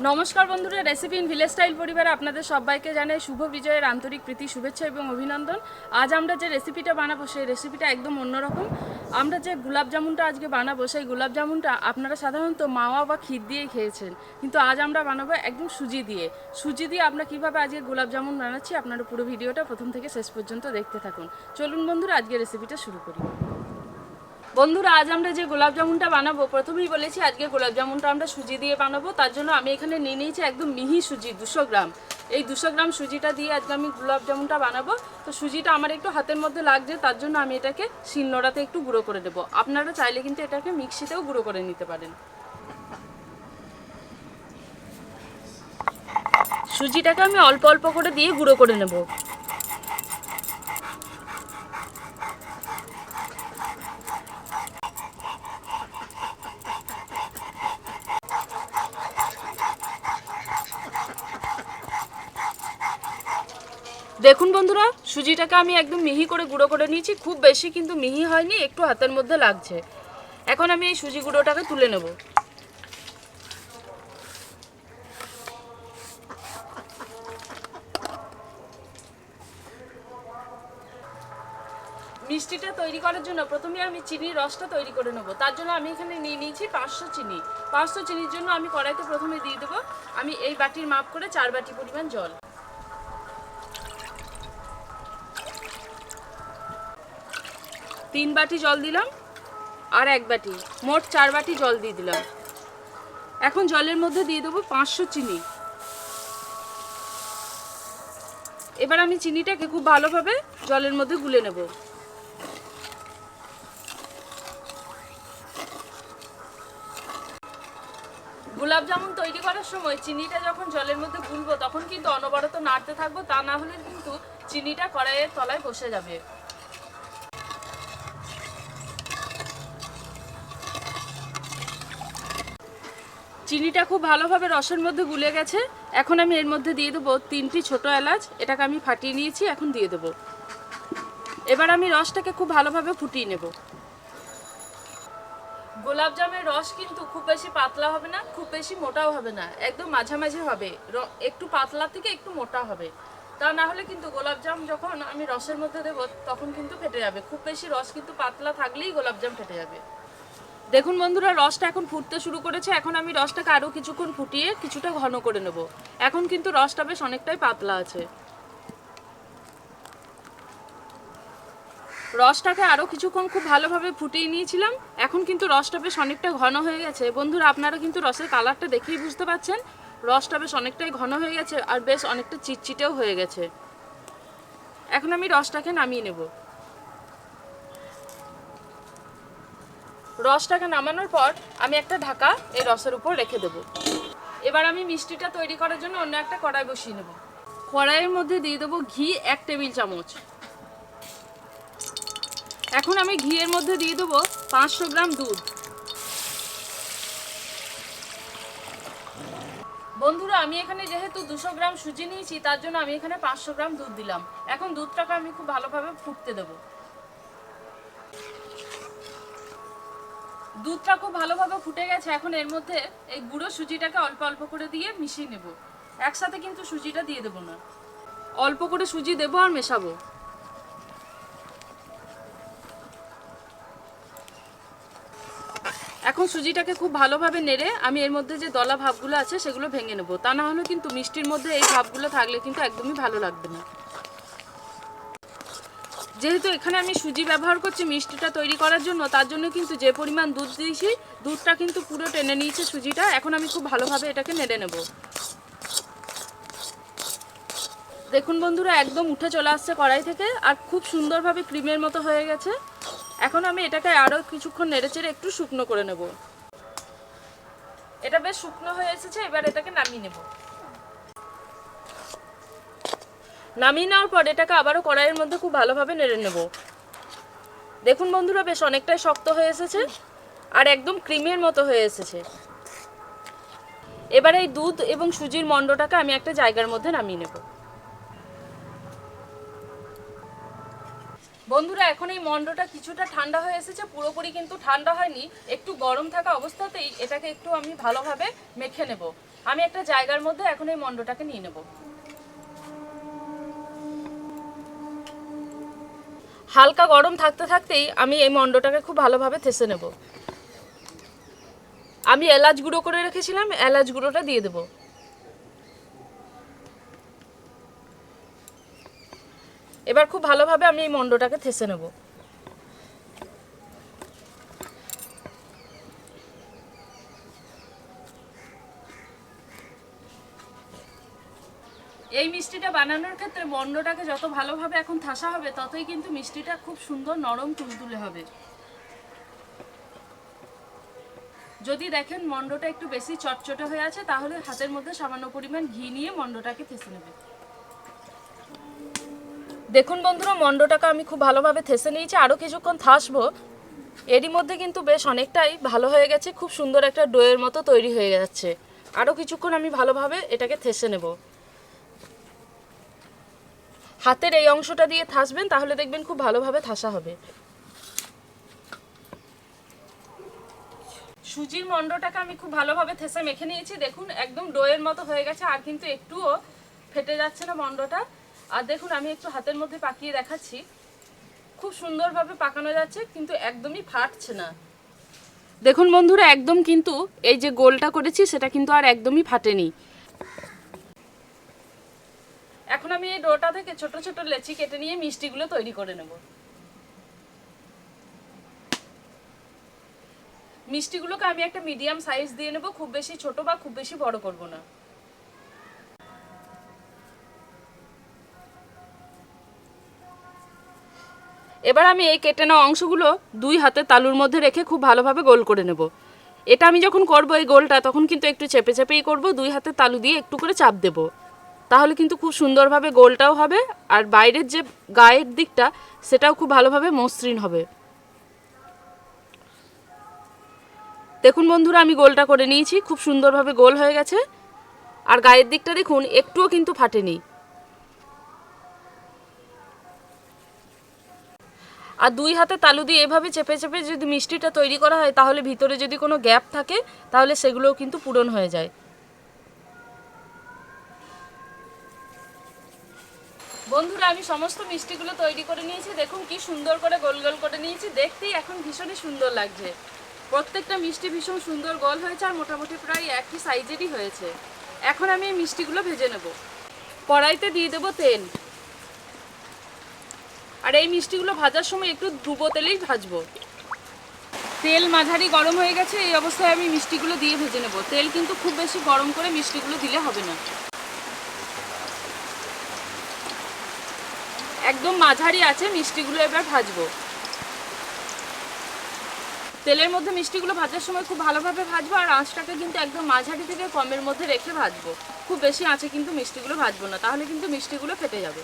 নমস্কার বন্ধুরা, recipe in village style পরিবারে আপনাদের সবাইকে জানাই শুভ বিজয়ের আন্তরিক প্রীতি, শুভেচ্ছা এবং অভিনন্দন। আজ আমরা যে রেসিপিটা বানাবো সেই রেসিপিটা একদম অন্যরকম। আমরা যে গোলাপ জামুনটা আজকে বানাবো সেই গোলাপ জামুনটা আপনারা সাধারণত মাওয়া বা ক্ষীর দিয়েই খেয়েছেন, কিন্তু আজ আমরা বানাবো একদম সুজি দিয়ে। সুজি দিয়ে আমরা কীভাবে আজকে গোলাপ জামুন বানাচ্ছি আপনারা পুরো ভিডিওটা প্রথম থেকে শেষ পর্যন্ত দেখতে থাকুন। চলুন বন্ধুরা, আজকে রেসিপিটা শুরু করি। বন্ধুরা, আজ আমরা যে গোলাপ জামুনটা বানাবো, প্রথমেই বলেছি আজকে গোলাপ জামুনটা আমরা সুজি দিয়ে বানাবো। তার জন্য আমি এখানে নিয়ে নিয়েছি একদম মিহি সুজি 200 গ্রাম। এই 200 গ্রাম সুজিটা দিয়ে আজকে আমি গোলাপ জামুনটা বানাবো। তো সুজিটা আমার একটু হাতের মধ্যে লাগছে, তার জন্য আমি এটাকে শিলনোড়াতে একটু গুঁড়ো করে দেবো। আপনারা চাইলে কিন্তু এটাকে মিক্সিতেও গুঁড়ো করে নিতে পারেন। সুজিটাকে আমি অল্প অল্প করে দিয়ে গুঁড়ো করে নেব। দেখুন বন্ধুরা, সুজিটাকে আমি একদম মিহি করে গুঁড়ো করে নিয়েছি। খুব বেশি কিন্তু মিহি হয়নি, একটু হাতের মধ্যে লাগছে। এখন আমি এই সুজি গুঁড়োটাকে তুলে নেব। মিষ্টিটা তৈরি করার জন্য প্রথমে আমি চিনির রসটা তৈরি করে নেব। তার জন্য আমি এখানে নিয়ে নিয়েছি 500 চিনি। 500 চিনির জন্য আমি কড়াইতে প্রথমে দিয়ে দেবো আমি এই বাটির মাপ করে 4 বাটি পরিমাণ জল। 3 বাটি জল দিলাম আর 1 বাটি, মোট 4 বাটি জল দিয়ে দিলাম। এখন জলের মধ্যে দিয়ে দেবো 500 চিনি। এবার আমি চিনিটাকে খুব ভালোভাবে জলের মধ্যে গুলে নেব। গোলাপ জামুন তৈরি করার সময় চিনিটা যখন জলের মধ্যে গুলবো তখন কিন্তু অনবরত নাড়তে থাকবো, তা না হলে কিন্তু চিনিটা কড়াইয়ের তলায় বসে যাবে। চিনিটা খুব ভালোভাবে রসের মধ্যে গুলে গেছে। এখন আমি এর মধ্যে দিয়ে দেবো 3টি ছোট এলাচ। এটাকে আমি ফাটিয়ে নিয়েছি, এখন দিয়ে দেবো। এবার আমি রসটাকে খুব ভালোভাবে ফুটিয়ে নেব। গোলাপ জামের রস কিন্তু খুব বেশি পাতলা হবে না, খুব বেশি মোটাও হবে না, একদম মাঝামাঝি হবে। একটু পাতলা থেকে একটু মোটা হবে, তা না হলে কিন্তু গোলাপ জাম যখন আমি রসের মধ্যে দেবো তখন কিন্তু ফেটে যাবে। খুব বেশি রস কিন্তু পাতলা থাকলেই গোলাপ জাম ফেটে যাবে। দেখুন বন্ধুরা, রসটা এখন ফুটতে শুরু করেছে। এখন আমি রসটাকে আরও কিছুক্ষণ ফুটিয়ে কিছুটা ঘন করে নেব। এখন কিন্তু রসটা বেশ অনেকটাই পাতলা আছে। রসটাকে আরও কিছুক্ষণ খুব ভালোভাবে ফুটিয়ে নিয়েছিলাম। এখন কিন্তু রসটা বেশ অনেকটা ঘন হয়ে গেছে। বন্ধুরা, আপনারা কিন্তু রসের কালারটা দেখেই বুঝতে পারছেন রসটা বেশ অনেকটাই ঘন হয়ে গেছে আর বেশ অনেকটা চিটচিটেও হয়ে গেছে। এখন আমি রসটাকে নামিয়ে নেব। রসটাকে নামানোর পর আমি একটা ঢাকা এই রসের উপর রেখে দেব। এবার আমি মিষ্টিটা তৈরি করার জন্য অন্য একটা কড়াই বসিয়ে নেব। কড়াইয়ের মধ্যে দিয়ে দেবো ঘি 1 টেবিল চামচ। এখন আমি ঘিয়ের মধ্যে দিয়ে দেবো 500 গ্রাম দুধ। বন্ধুরা, আমি এখানে যেহেতু 200 গ্রাম সুজি নিয়েছি তার জন্য আমি এখানে 500 গ্রাম দুধ দিলাম। এখন দুধটাকে আমি খুব ভালোভাবে ফুটতে দেবো। দুধটা খুব ভালোভাবে ফুটে গেছে। এখন এর মধ্যে এই গুঁড়ো সুজিটাকে অল্প অল্প করে দিয়ে মিশিয়ে নেব। একসাথে কিন্তু সুজিটা দিয়ে দেবো না, অল্প করে সুজি দেবো আর মেশাবো। এখন সুজিটাকে খুব ভালোভাবে নেড়ে আমি এর মধ্যে যে দলা ভাবগুলো আছে সেগুলো ভেঙে নেব, তা না হলে কিন্তু মিষ্টির মধ্যে এই ভাবগুলো থাকলে কিন্তু একদমই ভালো লাগবে না। যেহেতু এখানে আমি সুজি ব্যবহার করছি মিষ্টিটা তৈরি করার জন্য, তার জন্য কিন্তু যে পরিমাণ দুধ দিয়েছি দুধটা কিন্তু পুরো টেনে নিয়েছে সুজিটা। এখন আমি খুব ভালোভাবে এটাকে নেড়ে নেব। দেখুন বন্ধুরা, একদম উঠে চলে আসছে কড়াই থেকে আর খুব সুন্দরভাবে ক্রিমের মতো হয়ে গেছে। এখন আমি এটাকে আরও কিছুক্ষণ নেড়েচেড়ে একটু শুকনো করে নেব। এটা বেশ শুকনো হয়ে এসেছে, এবার এটাকে নামিয়ে নেব। নামিয়ে নেওয়ার পর এটাকে আবারও কড়াইয়ের মধ্যে খুব ভালোভাবে নেড়ে নেব। দেখুন বন্ধুরা, বেশ অনেকটাই শক্ত হয়ে এসেছে আর একদম ক্রিমের মতো হয়ে এসেছে। এবার এই দুধ এবং সুজির মণ্ডটাকে আমি একটা জায়গার মধ্যে নামিয়ে নেব। বন্ধুরা, এখন এই মণ্ডটা কিছুটা ঠান্ডা হয়ে এসেছে, পুরোপুরি কিন্তু ঠান্ডা হয়নি। একটু গরম থাকা অবস্থাতেই এটাকে একটু আমি ভালোভাবে মেখে নেব। আমি একটা জায়গার মধ্যে এখন এই মন্ডটাকে নিয়ে নেব। হালকা গরম থাকতে থাকতেই আমি এই মন্ডটাকে খুব ভালোভাবে থেসে নেব। আমি এলাচ গুঁড়ো করে রেখেছিলাম, এলাচ গুঁড়োটা দিয়ে দেব। এবার খুব ভালোভাবে আমি এই মন্ডটাকে থেসে নেব। এই মিষ্টিটা বানানোর ক্ষেত্রে মন্ডটাকে যত ভালোভাবে এখন ঠাসা হবে ততই কিন্তু মিষ্টিটা খুব সুন্দর নরম তুলতুলে হবে। যদি দেখেন মন্ডটা একটু বেশি চটচটে হয়ে আছে তাহলে হাতের মধ্যে সামান্য পরিমাণ ঘি নিয়ে মন্ডটাকে থেসে নেবে। দেখুন বন্ধুরা, মন্ডটাকে আমি খুব ভালোভাবে থেসে নিয়েছি, আরও কিছুক্ষণ থাসবো। এরই মধ্যে কিন্তু বেশ অনেকটাই ভালো হয়ে গেছে, খুব সুন্দর একটা ডোয়ের মতো তৈরি হয়ে যাচ্ছে। আরও কিছুক্ষণ আমি ভালোভাবে এটাকে থেসে নেব। হাতের এই অংশটা দিয়ে থাসবেন, তাহলে দেখবেন খুব ভালোভাবে থাসা হবে। সুজির মন্ডটাকে আমি খুব ভালোভাবে থেসে মেখে নিয়েছি। দেখুন একদম ডোয়ের মতো হয়ে গেছে, আর কিন্তু একটুও ফেটে যাচ্ছে না মন্ডটা। আর দেখুন আমি একটু হাতের মধ্যে পাকিয়ে দেখাচ্ছি, খুব সুন্দরভাবে পাকানো যাচ্ছে, কিন্তু একদমই ফাটছে না। দেখুন বন্ধুরা, একদম কিন্তু এই যে গোলটা করেছি সেটা কিন্তু আর একদমই ফাটেনি। এখন আমি এই ডোটা থেকে ছোট ছোট লেচি কেটে নিয়ে মিষ্টিগুলো তৈরি করে নেব। মিষ্টিগুলোকে আমি একটা মিডিয়াম সাইজ দিয়ে নেব, খুব বেশি ছোট বা খুব বেশি বড় করব না। এবার আমি এই কেটে নেওয়া অংশগুলো দুই হাতে তালুর মধ্যে রেখে খুব ভালোভাবে গোল করে নেব। এটা আমি যখন করব এই গোলটা, তখন কিন্তু একটু চেপে চেপেই করব, দুই হাতে তালু দিয়ে একটু করে চাপ দেব, তাহলে কিন্তু খুব সুন্দরভাবে গোলটাও হবে, আর বাইরের যে গায়ের দিকটা সেটাও খুব ভালোভাবে মসৃণ হবে। দেখুন বন্ধুরা, আমি গোলটা করে নিয়েছি, খুব সুন্দরভাবে গোল হয়ে গেছে, আর গায়ের দিকটা দেখুন একটুও কিন্তু ফাটেনি। আর দুই হাতে তালু দিয়ে এভাবে চেপে চেপে যদি মিষ্টিটা তৈরি করা হয়, তাহলে ভিতরে যদি কোনো গ্যাপ থাকে তাহলে সেগুলোও কিন্তু পূরণ হয়ে যায়। বন্ধুরা, আমি সমস্ত মিষ্টিগুলো তৈরি করে নিয়েছি। দেখুন কি সুন্দর করে গোল গোল করে নিয়েছি, দেখতেই এখন ভীষণই সুন্দর লাগছে। প্রত্যেকটা মিষ্টি ভীষণ সুন্দর গোল হয়েছে, আর মোটামুটি প্রায় একই সাইজেরই হয়েছে। এখন আমি এই মিষ্টিগুলো ভেজে নেব। কড়াইতে দিয়ে দেবো তেল, আর এই মিষ্টিগুলো ভাজার সময় একটু ডুবো তেলেই ভাজবো। তেল মাঝারি গরম হয়ে গেছে, এই অবস্থায় আমি মিষ্টিগুলো দিয়ে ভেজে নেব। তেল কিন্তু খুব বেশি গরম করে মিষ্টিগুলো দিলে হবে না, একদম মাঝারি আছে মিষ্টিগুলো এবার ভাজবো। তেলের মধ্যে মিষ্টিগুলো ভাজার সময় খুব ভালোভাবে ভাজবো, আর আঁচটাকে কিন্তু একদম মাঝারি থেকে কমের মধ্যে রেখে ভাজবো। খুব বেশি আঁচে কিন্তু মিষ্টিগুলো ভাজবো না, তাহলে কিন্তু মিষ্টিগুলো ফেটে যাবে।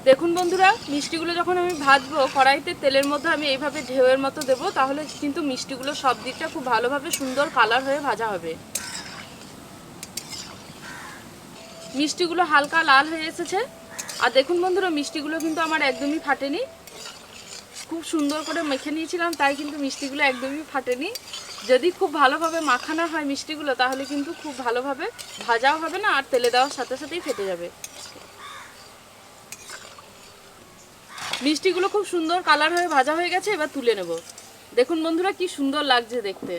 দেখুন বন্ধুরা, মিষ্টিগুলো যখন আমি ভাজবো, কড়াইতে তেলের মধ্যে আমি এইভাবে ঢেউয়ের মতো দেবো, তাহলে কিন্তু মিষ্টিগুলো সব দিকটা খুব ভালোভাবে সুন্দর কালার হয়ে ভাজা হবে। মিষ্টিগুলো হালকা লাল হয়ে এসেছে, আর দেখুন বন্ধুরা, মিষ্টিগুলো কিন্তু আমার একদমই ফাটেনি। খুব সুন্দর করে মেখে নিয়েছিলাম, তাই কিন্তু মিষ্টিগুলো একদমই ফাটেনি। যদি খুব ভালোভাবে মাখানো হয় মিষ্টিগুলো, তাহলে কিন্তু খুব ভালোভাবে ভাজাও হবে না, আর তেলে দেওয়ার সাথে সাথেই ফেটে যাবে। মিষ্টিগুলো খুব সুন্দর কালার হয়ে ভাজা হয়ে গেছে, এবার তুলে নেব। দেখুন বন্ধুরা, কি সুন্দর লাগছে দেখতে।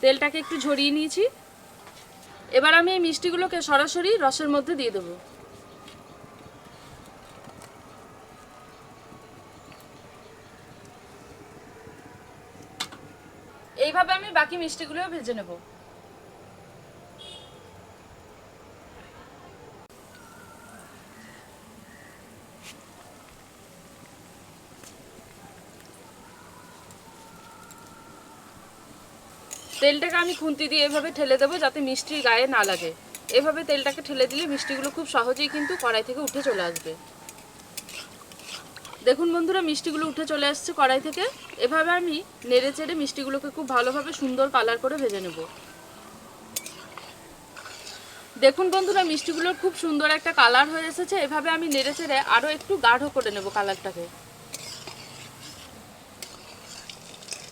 তেলটাকে একটু ঝরিয়ে নিয়েছি। এবার আমি এই মিষ্টিগুলোকে সরাসরি রসের মধ্যে দিয়ে দেবো। এইভাবে আমি বাকি মিষ্টিগুলোও ভেজে নেব। তেলটাকে আমি খুন্তি দিয়ে এভাবে ঠেলে দেবো, যাতে মিষ্টির গায়ে না লাগে। এভাবে তেলটাকে ঠেলে দিলে মিষ্টিগুলো খুব সহজেই কিন্তু কড়াই থেকে উঠে চলে আসবে। দেখুন বন্ধুরা, মিষ্টিগুলো উঠে চলে আসছে কড়াই থেকে। এভাবে আমি নেড়ে চেড়ে মিষ্টিগুলোকে খুব ভালোভাবে সুন্দর কালার করে ভেজে নেব। দেখুন বন্ধুরা, মিষ্টিগুলোর খুব সুন্দর একটা কালার হয়ে এসেছে। এভাবে আমি নেড়ে চেড়ে আরও একটু গাঢ় করে নেব কালারটাকে।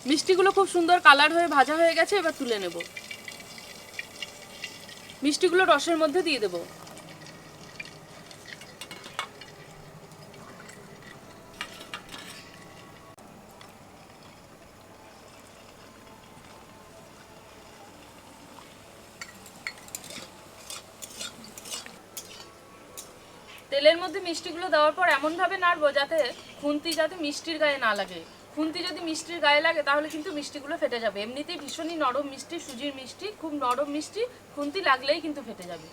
মিষ্টিগুলো খুব সুন্দর কালার হয়ে ভাজা হয়ে গেছে, এবার তুলে নেব। মিষ্টিগুলো রসের মধ্যে দিয়ে দেবো। তেলের মধ্যে মিষ্টিগুলো দেওয়ার পর এমনভাবে নাড়বো যাতে খুন্তি যাতে মিষ্টির গায়ে না লাগে। খুন্তি যদি মিষ্টির গায়ে লাগে তাহলে কিন্তু মিষ্টিগুলো ফেটে যাবে। এমনিতেই ভীষণই নরম মিষ্টি, সুজির মিষ্টি খুব নরম মিষ্টি, খুন্তি লাগলেই কিন্তু ফেটে যাবে।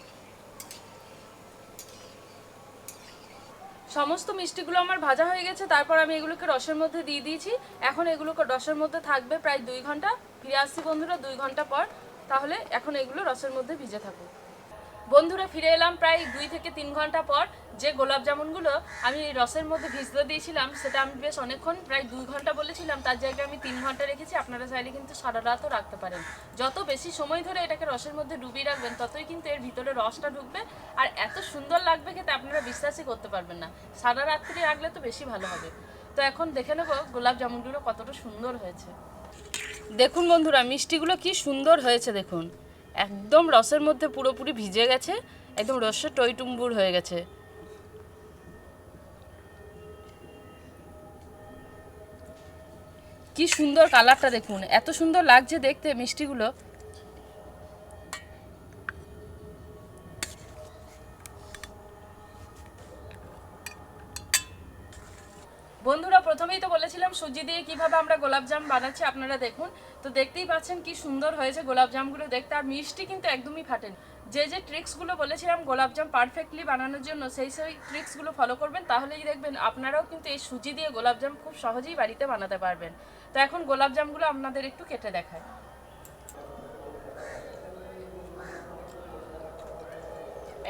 সমস্ত মিষ্টিগুলো আমার ভাজা হয়ে গেছে, তারপর আমি এগুলোকে রসের মধ্যে দিয়ে দিয়েছি। এখন এগুলোকে রসের মধ্যে থাকবে প্রায় 2 ঘন্টা। ফিরে আসছি বন্ধুরা 2 ঘন্টা পর। তাহলে এখন এগুলো রসের মধ্যে ভিজে থাকুক। বন্ধুরা ফিরে এলাম প্রায় 2 থেকে 3 ঘন্টা পর। যে গোলাপ জামুনগুলো আমি রসের মধ্যে ভিজতে দিয়েছিলাম সেটা আমি বেশ অনেকক্ষণ, প্রায় 2 ঘন্টা বলেছিলাম, তার জায়গায় আমি 3 ঘন্টা রেখেছি। আপনারা চাইলে কিন্তু সারা রাতও রাখতে পারেন। যত বেশি সময় ধরে এটাকে রসের মধ্যে ডুবিয়ে রাখবেন ততই কিন্তু এর ভিতরে রসটা ঢুকবে আর এত সুন্দর লাগবে খেতে আপনারা বিশ্বাসই করতে পারবেন না। সারা রাত্রি রাখলে তো বেশি ভালো হবে। তো এখন দেখে নেবো গোলাপ জামুনগুলো কতটা সুন্দর হয়েছে। দেখুন বন্ধুরা মিষ্টিগুলো কি সুন্দর হয়েছে দেখুন, একদম রসের মধ্যে পুরোপুরি ভিজে গেছে, একদম রসে টইটুম্বুর হয়ে গেছে। কি সুন্দর কালারটা দেখুন, এত সুন্দর লাগছে দেখতে মিষ্টিগুলো। বন্ধুরা প্রথমেই তো বলেছিলাম সুজি দিয়ে কিভাবে আমরা গোলাপজাম বানাচ্ছি, আপনারা দেখুন। তো দেখতেই পাচ্ছেন কি সুন্দর হয়েছে গোলাপজামগুলো দেখতে, আর মিষ্টি কিন্তু একদমই ফাটেনি। যে যে ট্রিক্সগুলো বলেছিলাম গোলাপজাম পারফেক্টলি বানানোর জন্য সেই ট্রিক্সগুলো ফলো করবেন, তাহলেই দেখবেন আপনারাও কিন্তু এই সুজি দিয়ে গোলাপজাম খুব সহজেই বাড়িতে বানাতে পারবেন। তো এখন গোলাপজামগুলো আপনাদের একটু কেটে দেখায়।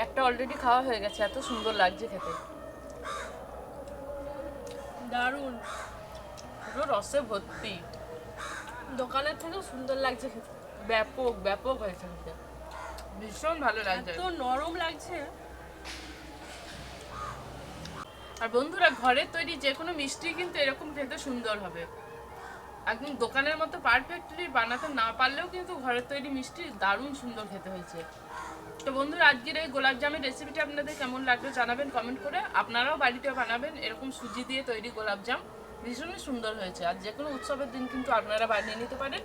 একটা অলরেডি খাওয়া হয়ে গেছে, এত সুন্দর লাগছে খেতে, দারুণ, পুরো রসে ভর্তি, দোকানের থেকেও সুন্দর লাগছে খেতে, ব্যাপক ব্যাপক হয়েছে খেতে, ভীষণ ভালো লাগছে, এত নরম লাগছে। আর বন্ধুরা ঘরের তৈরি যে কোনো মিষ্টি কিন্তু এরকম খেতে সুন্দর হবে, একদম দোকানের মতো পারফেক্টলি বানাতে না পারলেও কিন্তু ঘরের তৈরি মিষ্টি দারুণ সুন্দর খেতে হয়েছে। তো বন্ধুরা আজকের এই গোলাপ জামের রেসিপিটা আপনাদের কেমন লাগলো জানাবেন কমেন্ট করে। আপনারাও বাড়িতে বানাবেন এরকম সুজি দিয়ে তৈরি গোলাপ জাম, ভীষণই সুন্দর হয়েছে। আর যে কোনো উৎসবের দিন কিন্তু আপনারা বানিয়ে নিতে পারেন।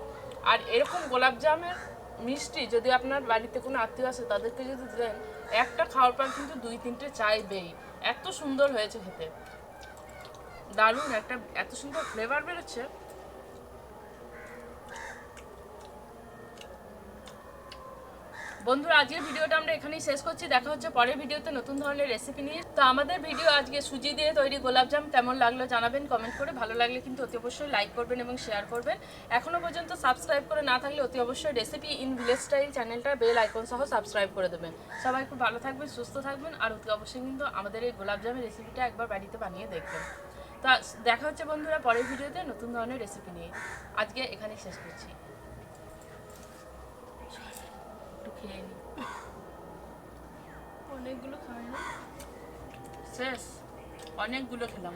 আর এরকম গোলাপ জামের মিষ্টি যদি আপনার বাড়িতে কোনো আত্মীয় আসে তাদেরকে যদি দেন, একটা খাওয়ার পর কিন্তু 2-3টে চাইবেই, এত সুন্দর হয়েছে খেতে, দারুণ একটা এত সুন্দর ফ্লেভার বেরোচ্ছে। বন্ধুরা আজকের ভিডিওটা আমরা এখানেই শেষ করছি, দেখা হচ্ছে পরের ভিডিওতে নতুন ধরনের রেসিপি নিয়ে। তো আমাদের ভিডিও আজকে সুজি দিয়ে তৈরি গোলাপজাম কেমন লাগলো জানাবেন কমেন্ট করে, ভালো লাগলে কিন্তু অতি অবশ্যই লাইক করবেন এবং শেয়ার করবেন। এখনও পর্যন্ত সাবস্ক্রাইব করে না থাকলে অতি অবশ্যই রেসিপি ইন ভিলেজ স্টাইল চ্যানেলটা বেল আইকন সহ সাবস্ক্রাইব করে দেবেন। সবাই খুব ভালো থাকবেন, সুস্থ থাকবেন, আর অতি অবশ্যই কিন্তু আমাদের এই গোলাপজামের রেসিপিটা একবার বাড়িতে বানিয়ে দেখবেন। তা দেখা হচ্ছে বন্ধুরা পরের ভিডিওতে নতুন ধরনের রেসিপি নিয়ে। আজকে এখানেই শেষ করছি, একটু খেয়ে নিই, অনেকগুলো খাই না, শেষ, অনেকগুলো খেলাম।